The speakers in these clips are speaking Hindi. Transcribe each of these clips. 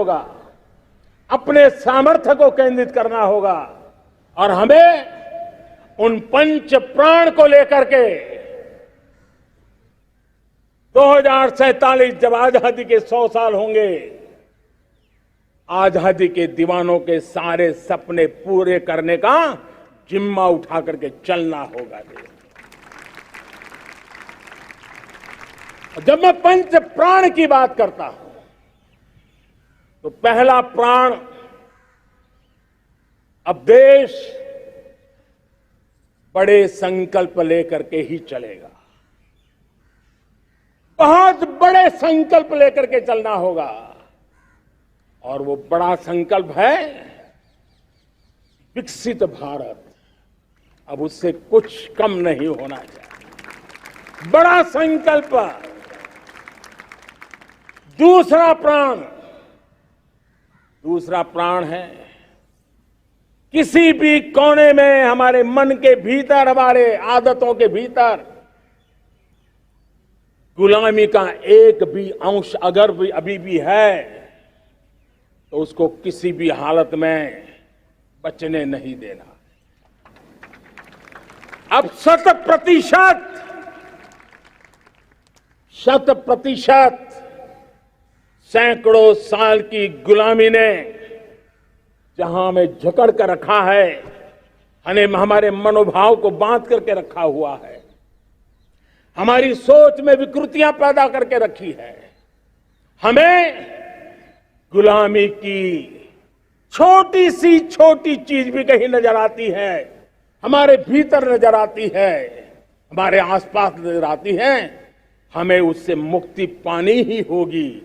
होगा, अपने सामर्थ्य को केंद्रित करना होगा और हमें उन पंच प्राण को लेकर के 2047 जब आजादी के 100 साल होंगे, आजादी के दीवानों के सारे सपने पूरे करने का जिम्मा उठा करके चलना होगा। जब मैं पंच प्राण की बात करता हूं तो पहला प्राण, अब देश बड़े संकल्प लेकर के ही चलेगा, बहुत बड़े संकल्प लेकर के चलना होगा और वो बड़ा संकल्प है विकसित भारत। अब उससे कुछ कम नहीं होना चाहिए, बड़ा संकल्प। दूसरा प्राण है किसी भी कोने में हमारे मन के भीतर, हमारे आदतों के भीतर गुलामी का एक भी अंश अगर भी अभी भी है तो उसको किसी भी हालत में बचने नहीं देना। अब 100% सैकड़ों साल की गुलामी ने जहां हमें जकड़ कर रखा है, हमारे मनोभाव को बांध करके रखा हुआ है, हमारी सोच में विकृतियां पैदा करके रखी है, हमें गुलामी की छोटी सी छोटी चीज भी कहीं नजर आती है, हमारे भीतर नजर आती है, हमारे आसपास नजर आती है, हमें उससे मुक्ति पानी ही होगी।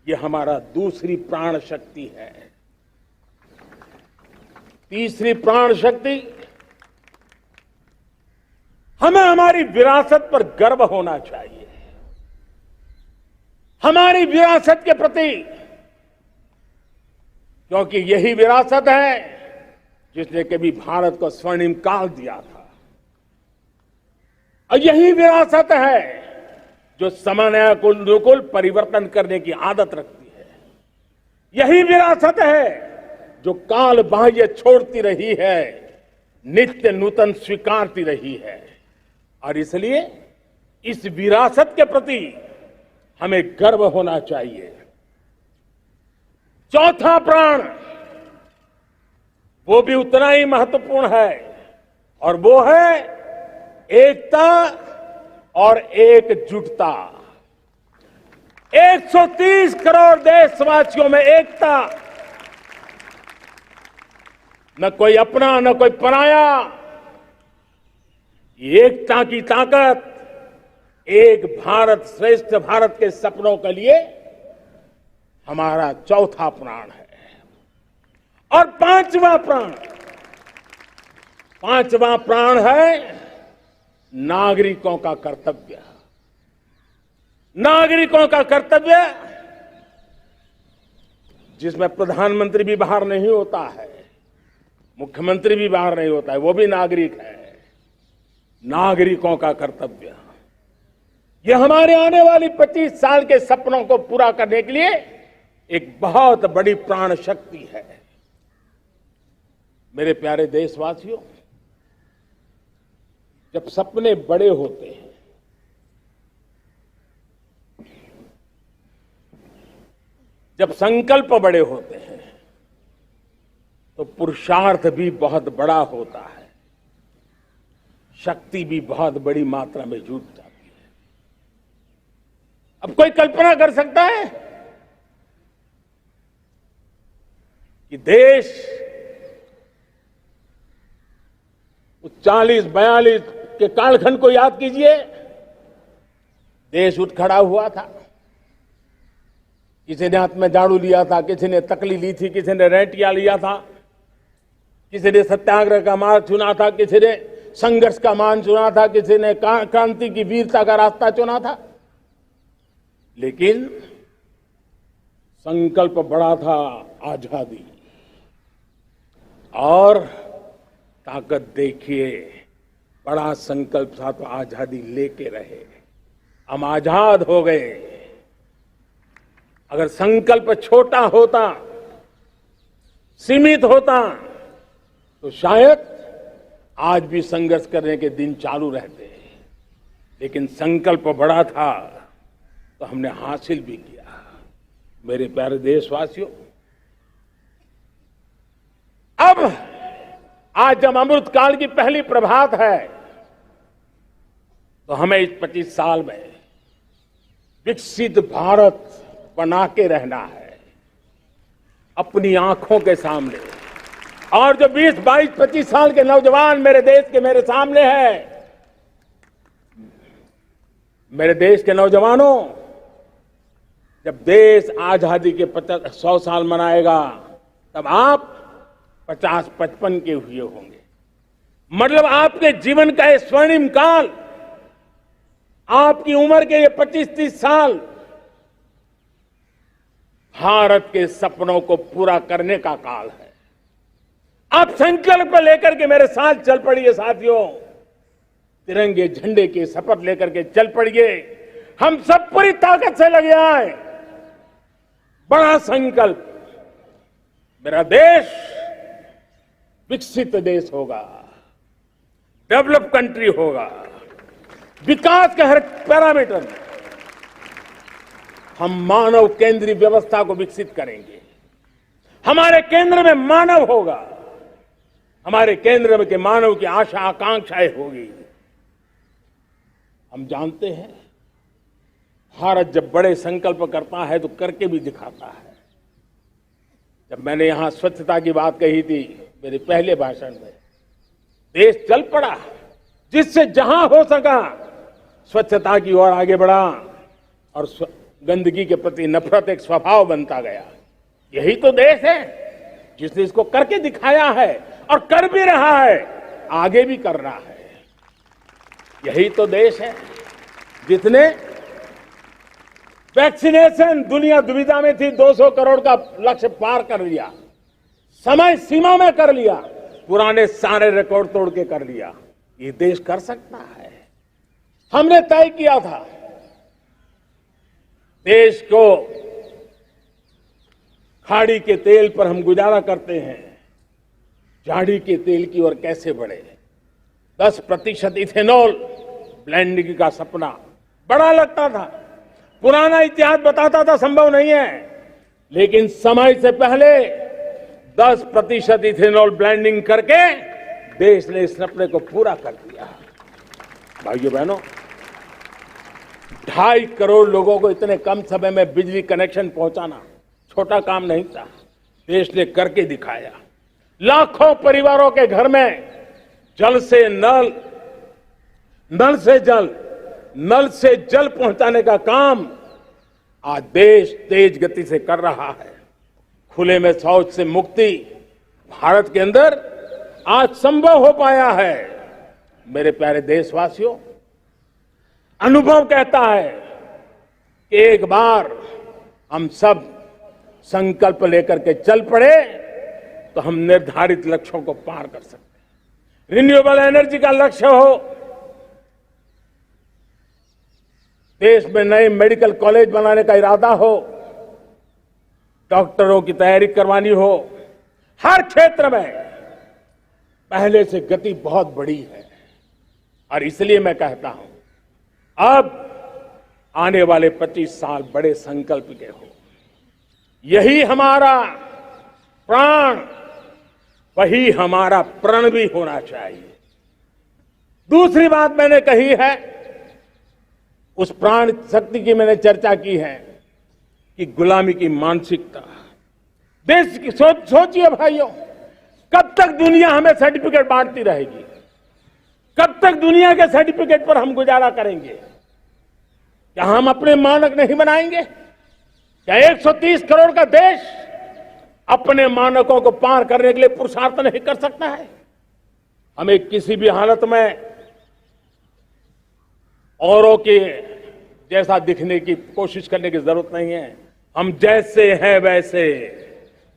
ये हमारा दूसरी प्राण शक्ति है। तीसरी प्राण शक्ति, हमें हमारी विरासत पर गर्व होना चाहिए, हमारी विरासत के प्रति, क्योंकि यही विरासत है जिसने कभी भारत को स्वर्णिम काल दिया था और यही विरासत है जो समयानुकूल परिवर्तन करने की आदत रखती है, यही विरासत है जो काल बाह्य छोड़ती रही है, नित्य नूतन स्वीकारती रही है। और इसलिए इस विरासत के प्रति हमें गर्व होना चाहिए। चौथा प्राण, वो भी उतना ही महत्वपूर्ण है और वो है एकता और एकजुटता। 130 करोड़ देशवासियों में एकता, न कोई अपना न कोई पराया। एकता की ताकत एक भारत श्रेष्ठ भारत के सपनों के लिए हमारा चौथा प्राण है। और पांचवा प्राण है नागरिकों का कर्तव्य। नागरिकों का कर्तव्य जिसमें प्रधानमंत्री भी बाहर नहीं होता है, मुख्यमंत्री भी बाहर नहीं होता है, वो भी नागरिक है। नागरिकों का कर्तव्य, ये हमारे आने वाली 25 साल के सपनों को पूरा करने के लिए एक बहुत बड़ी प्राण शक्ति है। मेरे प्यारे देशवासियों, जब सपने बड़े होते हैं, जब संकल्प बड़े होते हैं, तो पुरुषार्थ भी बहुत बड़ा होता है, शक्ति भी बहुत बड़ी मात्रा में जुट जाती है। अब कोई कल्पना कर सकता है कि देश 40-42 के कालखंड को याद कीजिए, देश उठ खड़ा हुआ था। किसी ने हाथ में झाड़ू लिया था, किसी ने तकली ली थी, किसी ने रेंटिया लिया था, किसी ने सत्याग्रह का मार्ग चुना था, किसी ने संघर्ष का मान चुना था, किसी ने क्रांति की वीरता का रास्ता चुना था। लेकिन संकल्प बड़ा था आजादी, और ताकत देखिए, बड़ा संकल्प था तो आजादी लेके रहे। हम आजाद हो गए। अगर संकल्प छोटा होता, सीमित होता, तो शायद आज भी संघर्ष करने के दिन चालू रहते। लेकिन संकल्प बड़ा था तो हमने हासिल भी किया। मेरे प्यारे देशवासियों, अब आज जब अमृत काल की पहली प्रभात है, तो हमें इस 25 साल में विकसित भारत बना के रहना है, अपनी आंखों के सामने। और जो 20, 22, 25 साल के नौजवान मेरे देश के मेरे सामने हैं, मेरे देश के नौजवानों, जब देश आजादी के 100 साल मनाएगा, तब आप 50-55 के हुए होंगे। मतलब आपके जीवन का ये स्वर्णिम काल, आपकी उम्र के ये 25-30 साल भारत के सपनों को पूरा करने का काल है। आप संकल्प लेकर के मेरे साथ चल पड़िए साथियों, तिरंगे झंडे की शपथ लेकर के चल पड़िए। हम सब पूरी ताकत से लगे आए। बड़ा संकल्प, मेरा देश विकसित देश होगा, डेवलप कंट्री होगा। विकास के हर पैरामीटर में हम मानव केंद्रीय व्यवस्था को विकसित करेंगे। हमारे केंद्र में मानव होगा, हमारे केंद्र में के मानव की आशा आकांक्षाएं होगी। हम जानते हैं, भारत जब बड़े संकल्प करता है तो करके भी दिखाता है। जब मैंने यहां स्वच्छता की बात कही थी मेरे पहले भाषण में, देश चल पड़ा, जिससे जहां हो सका स्वच्छता की ओर आगे बढ़ा, और गंदगी के प्रति नफरत एक स्वभाव बनता गया। यही तो देश है जिसने इसको करके दिखाया है और कर भी रहा है, आगे भी कर रहा है। यही तो देश है जिसने वैक्सीनेशन, दुनिया दुविधा में थी, 200 करोड़ का लक्ष्य पार कर लिया, समय सीमा में कर लिया, पुराने सारे रिकॉर्ड तोड़ के कर लिया। ये देश कर सकता है। हमने तय किया था देश को, खाड़ी के तेल पर हम गुजारा करते हैं, झाड़ी के तेल की ओर कैसे बढ़े। 10% इथेनॉल ब्लेंडिंग का सपना बड़ा लगता था, पुराना इतिहास बताता था संभव नहीं है, लेकिन समय से पहले 10% इथेनॉल ब्लेंडिंग करके देश ने इस सपने को पूरा कर दिया। भाइयों बहनों, 2.5 करोड़ लोगों को इतने कम समय में बिजली कनेक्शन पहुंचाना छोटा काम नहीं था, देश ने करके दिखाया। लाखों परिवारों के घर में जल से नल, नल से जल, नल से जल पहुंचाने का काम आज देश तेज गति से कर रहा है। खुले में शौच से मुक्ति भारत के अंदर आज संभव हो पाया है। मेरे प्यारे देशवासियों, अनुभव कहता है कि एक बार हम सब संकल्प लेकर के चल पड़े तो हम निर्धारित लक्ष्यों को पार कर सकते हैं। रिन्यूएबल एनर्जी का लक्ष्य हो, देश में नए मेडिकल कॉलेज बनाने का इरादा हो, डॉक्टरों की तैयारी करवानी हो, हर क्षेत्र में पहले से गति बहुत बड़ी है। और इसलिए मैं कहता हूं, अब आने वाले 25 साल बड़े संकल्प के हो। यही हमारा प्राण, वही हमारा प्रण भी होना चाहिए। दूसरी बात मैंने कही है, उस प्राण शक्ति की मैंने चर्चा की है कि गुलामी की मानसिकता। देश की सोचिए भाइयों, कब तक दुनिया हमें सर्टिफिकेट बांटती रहेगी? कब तक दुनिया के सर्टिफिकेट पर हम गुजारा करेंगे? क्या हम अपने मानक नहीं बनाएंगे? क्या 130 करोड़ का देश अपने मानकों को पार करने के लिए पुरुषार्थ नहीं कर सकता है? हमें किसी भी हालत में औरों के जैसा दिखने की कोशिश करने की जरूरत नहीं है। हम जैसे हैं वैसे,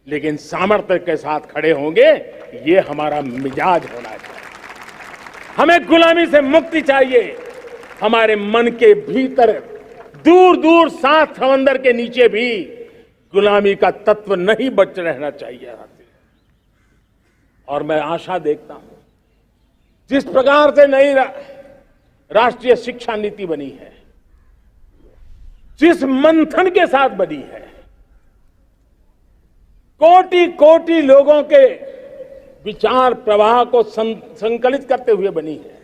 लेकिन सामर्थ्य के साथ खड़े होंगे, ये हमारा मिजाज होना चाहिए। हमें गुलामी से मुक्ति चाहिए। हमारे मन के भीतर, दूर दूर 7 समंदर के नीचे भी गुलामी का तत्व नहीं बच रहना चाहिए। और मैं आशा देखता हूं जिस प्रकार से नई राष्ट्रीय शिक्षा नीति बनी है, जिस मंथन के साथ बनी है, कोटि कोटि लोगों के विचार प्रवाह को संकलित करते हुए बनी है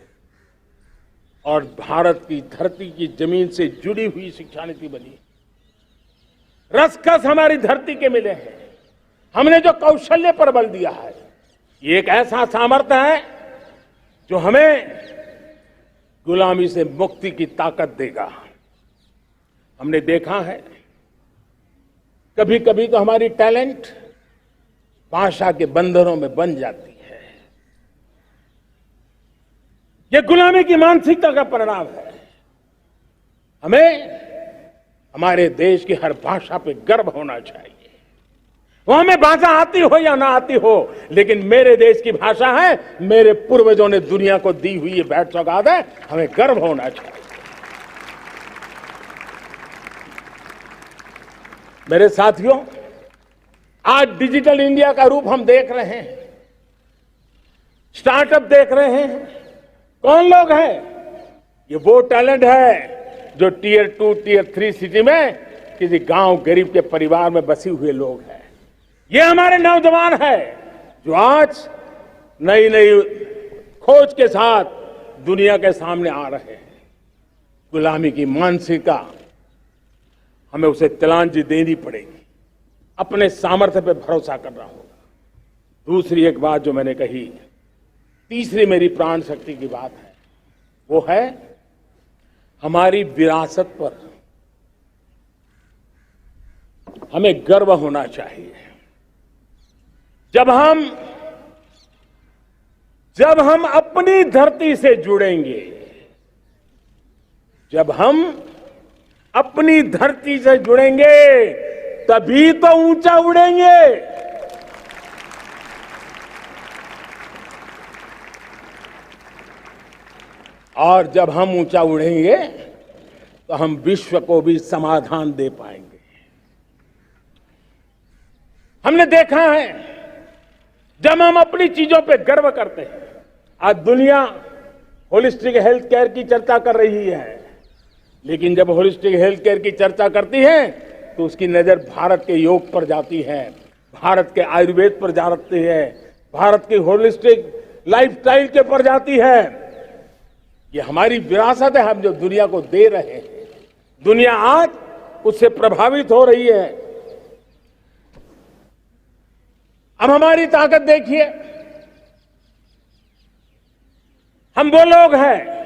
और भारत की धरती की जमीन से जुड़ी हुई शिक्षा नीति बनी है। रसकस हमारी धरती के मिले हैं। हमने जो कौशल्य पर बल दिया है, ये एक ऐसा सामर्थ्य है जो हमें गुलामी से मुक्ति की ताकत देगा। हमने देखा है कभी कभी तो हमारी टैलेंट भाषा के बंधनों में बन जाती है। यह गुलामी की मानसिकता का परिणाम है। हमें हमारे देश की हर भाषा पे गर्व होना चाहिए। वो हमें भाषा आती हो या ना आती हो, लेकिन मेरे देश की भाषा है, मेरे पूर्वजों ने दुनिया को दी हुई ये भेंट सौगात है, हमें गर्व होना चाहिए। मेरे साथियों, आज डिजिटल इंडिया का रूप हम देख रहे हैं, स्टार्टअप देख रहे हैं। कौन लोग हैं? ये वो टैलेंट है जो टियर 2, टियर 3 सिटी में किसी गांव गरीब के परिवार में बसे हुए लोग हैं। ये हमारे नौजवान हैं जो आज नई नई खोज के साथ दुनिया के सामने आ रहे हैं। गुलामी की मानसिकता हमें उसे तिलांजलि देनी पड़ेगी। अपने सामर्थ्य पे भरोसा करना होगा। दूसरी एक बात जो मैंने कही, तीसरी मेरी प्राण शक्ति की बात है, वो है हमारी विरासत पर हमें गर्व होना चाहिए। जब हम अपनी धरती से जुड़ेंगे, जब हम अपनी धरती से जुड़ेंगे, तभी तो ऊंचा उड़ेंगे। और जब हम ऊंचा उड़ेंगे तो हम विश्व को भी समाधान दे पाएंगे। हमने देखा है जब हम अपनी चीजों पे गर्व करते हैं। आज दुनिया होलिस्टिक हेल्थ केयर की चर्चा कर रही है, लेकिन जब होलिस्टिक हेल्थ केयर की चर्चा करती है तो उसकी नजर भारत के योग पर जाती है, भारत के आयुर्वेद पर जाती है, भारत की होलिस्टिक लाइफस्टाइल के पर जाती है। ये हमारी विरासत है, हम जो दुनिया को दे रहे हैं। दुनिया आज उससे प्रभावित हो रही है। अब हमारी ताकत देखिए, हम वो लोग हैं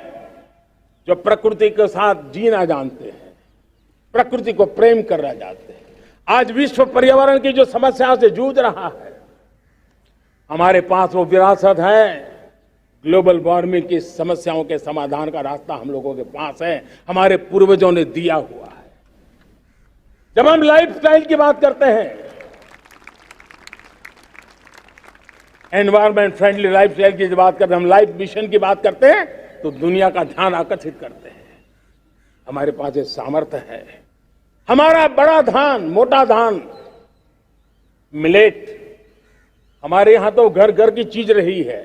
जो प्रकृति के साथ जीना जानते हैं, प्रकृति को प्रेम करना जानते हैं। आज विश्व पर्यावरण की जो समस्या से जूझ रहा है, हमारे पास वो विरासत है। ग्लोबल वार्मिंग की समस्याओं के समाधान का रास्ता हम लोगों के पास है, हमारे पूर्वजों ने दिया हुआ है। जब हम लाइफस्टाइल की बात करते हैं, एनवायरमेंट फ्रेंडली लाइफस्टाइल की बात करते हैं, हम लाइफ मिशन की बात करते हैं, तो दुनिया का ध्यान आकर्षित करते हैं। हमारे पास ये सामर्थ्य है। हमारा बड़ा धान, मोटा धान, मिलेट, हमारे यहां तो घर घर की चीज रही है।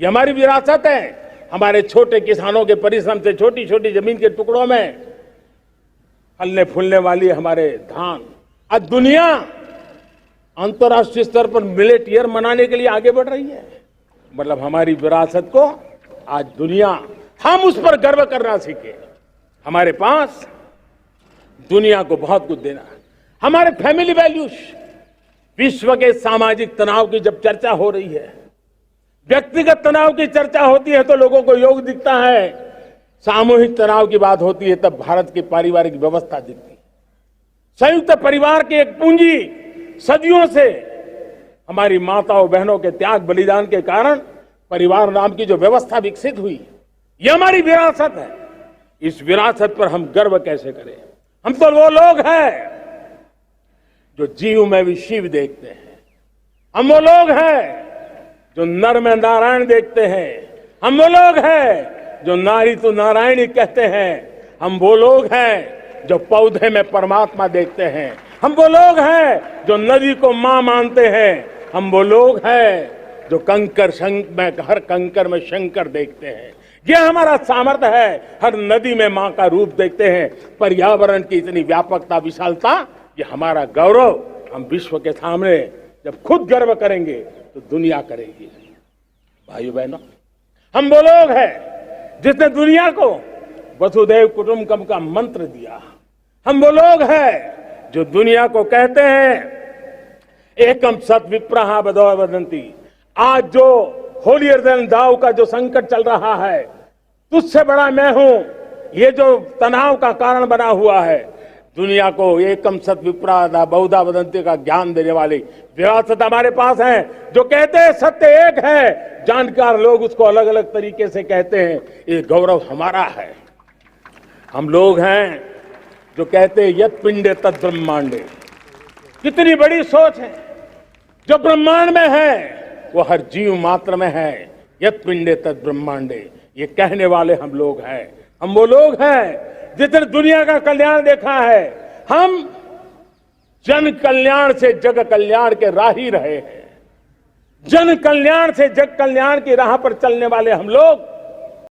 ये हमारी विरासत है। हमारे छोटे किसानों के परिश्रम से छोटी छोटी जमीन के टुकड़ों में फलने फूलने वाली हमारे धान। आज दुनिया अंतर्राष्ट्रीय स्तर पर मिलेट ईयर मनाने के लिए आगे बढ़ रही है। मतलब हमारी विरासत को आज दुनिया, हम उस पर गर्व करना सीखे। हमारे पास दुनिया को बहुत कुछ देना है। हमारे फैमिली वैल्यूज, विश्व के सामाजिक तनाव की जब चर्चा हो रही है, व्यक्तिगत तनाव की चर्चा होती है तो लोगों को योग दिखता है, सामूहिक तनाव की बात होती है तब भारत की पारिवारिक व्यवस्था दिखती है। संयुक्त परिवार की एक पूंजी सदियों से हमारी माताओं बहनों के त्याग बलिदान के कारण परिवार नाम की जो व्यवस्था विकसित हुई, ये हमारी विरासत है। इस विरासत पर हम गर्व कैसे करें? हम तो वो लोग हैं जो जीव में भी शिव देखते हैं। हम वो लोग हैं जो नर में नारायण देखते हैं। हम वो लोग हैं जो नारी तो नारायणी कहते हैं। हम वो लोग हैं जो पौधे में परमात्मा देखते हैं। हम वो लोग हैं जो नदी को मां मानते हैं। हम वो लोग हैं जो हर कंकर में शंकर देखते हैं। ये हमारा सामर्थ्य है, हर नदी में मां का रूप देखते हैं। पर्यावरण की इतनी व्यापकता, विशालता, ये हमारा गौरव। हम विश्व के सामने जब खुद गर्व करेंगे तो दुनिया करेगी। भाइयों बहनों, हम वो लोग हैं जिसने दुनिया को वसुधैव कुटुंबकम का मंत्र दिया। हम वो लोग हैं जो दुनिया को कहते हैं एकम सत विप्रहा बदौ वदंती। आज जो होलियर देन दाऊ का जो संकट चल रहा है, तुझसे बड़ा मैं हूं, ये जो तनाव का कारण बना हुआ है, दुनिया को एकम सत विप्रा बहुधा वदंती का ज्ञान देने वाली विरासत हमारे पास है। जो कहते हैं सत्य एक है, जानकार लोग उसको अलग अलग तरीके से कहते हैं। ये गौरव हमारा है। हम लोग हैं जो कहते हैं यत पिंडे तद ब्रह्मांडे। कितनी बड़ी सोच है। जो ब्रह्मांड में है वो हर जीव मात्र में है। यत पिंडे तद ब्रह्मांडे, ये कहने वाले हम लोग हैं। हम वो लोग हैं जिसने दुनिया का कल्याण देखा है। हम जन कल्याण से जग कल्याण के राही रहे हैं। जन कल्याण से जग कल्याण की राह पर चलने वाले हम लोग